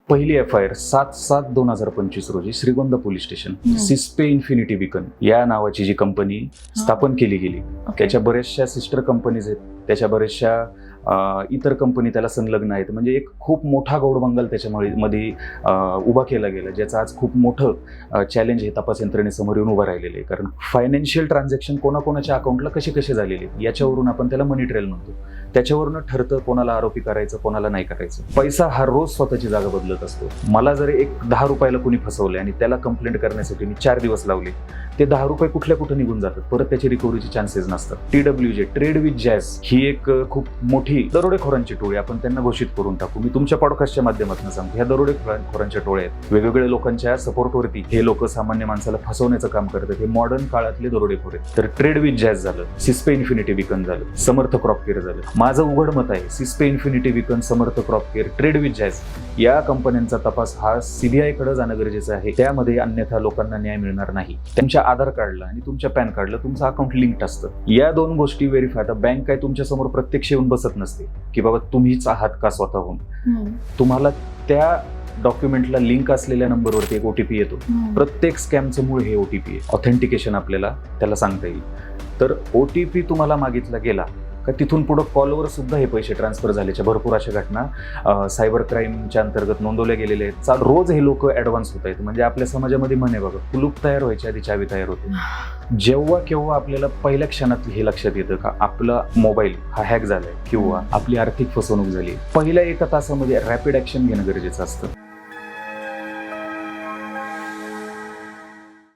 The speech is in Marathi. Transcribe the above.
पहिली FIR 7/7/2025 रोजी श्रीगोंदा पोलीस स्टेशन सिस्पे इन्फिनिटी बीकन या नावाची जी कंपनी स्थापन केली गेली, त्याच्या बऱ्याचशा सिस्टर कंपनीज आहेत, त्याच्या बऱ्याचशा इतर कंपनी त्याला संलग्न आहेत. म्हणजे एक खूप मोठा गौडबंगाल त्याच्यामध्ये उभा केला गेला, ज्याचं आज खूप मोठं चॅलेंज हे तपास यंत्रणेसमोर येऊन उभं राहिलेलं आहे. कारण फायनान्शियल ट्रान्झॅक्शन कोणाकोणाच्या अकाउंटला कसे झालेले याच्यावरून आपण त्याला मनी ट्रेल म्हणतो. त्याच्यावरून ठरतं कोणाला आरोपी करायचं, कोणाला नाही करायचं. पैसा हा रोज स्वतःची जागा बदलत असतो. मला जर एक 10 रुपयाला कोणी फसवले आणि त्याला कंप्लेंट करण्यासाठी मी 4 दिवस लावले, ते 10 रुपये कुठे निघून जातात, परत त्याची रिकव्हरीचे चान्सेस नसतात. TWJ ट्रेड विथ जॅझ ही एक खूप मोठी दरोडेखोरांची टोळी, आपण त्यांना घोषित करून टाकू. मी तुमच्या पॉडकास्टच्या माध्यमातून सांगतो, ह्या दरोडेखोरांच्या टोळ्या आहेत. वेगवेगळ्या लोकांच्या सपोर्टवरती हे लोक सामान्य माणसाला फसवण्याचं काम करतात. हे मॉडर्न काळातले दरोडेखोर आहेत. तर ट्रेड विथ जॅझ झालं, सिस्पे इन्फिनिटी बीकन झालं, समर्थ क्रॉप केअर झालं. माझं उघड मत आहे, सिस्पे infinity beacon, Samarth crop care, trade with jazz या कंपन्यांचा तपास हा CBI कडे जाणं गरजेचं आहे. त्यामध्ये अन्यथा लोकांना न्याय मिळणार नाही. त्यांच्या आधार कार्डला आणि तुमच्या पॅन कार्डला तुमचं अकाउंट लिंक्ड असतं. या 2 गोष्टी व्हेरीफाय. आता बँक काय तुमच्या समोर प्रत्यक्ष येऊन बसत नसते की बाबा तुम्हीच आहात का स्वतःहून. तुम्हाला त्या डॉक्युमेंटला लिंक असलेल्या नंबरवरती एक OTP येतो. प्रत्येक स्कॅमचं मूळ हे OTP आहे. ऑथेंटिकेशन आपल्याला त्याला सांगता येईल. तर OTP तुम्हाला मागितला गेला का तिथून पुढे कॉलवर सुद्धा हे पैसे ट्रान्सफर झाल्याच्या भरपूर अशा घटना सायबर क्राईमच्या अंतर्गत नोंदवल्या गेलेल्या आहेत. रोज हे लोक ऍडव्हान्स होत आहेत. म्हणजे आपल्या समाजामध्ये म्हणे बघा, कुलूप तयार व्हायच्या आधी चावी तयार होते. जेव्हा केव्हा आपल्याला पहिल्या क्षणात हे लक्षात येतं का आपला मोबाईल हा हॅक झालाय किंवा आपली आर्थिक फसवणूक झाली, पहिल्या 1 तासामध्ये रॅपिड ऍक्शन घेणं गरजेचं असतं.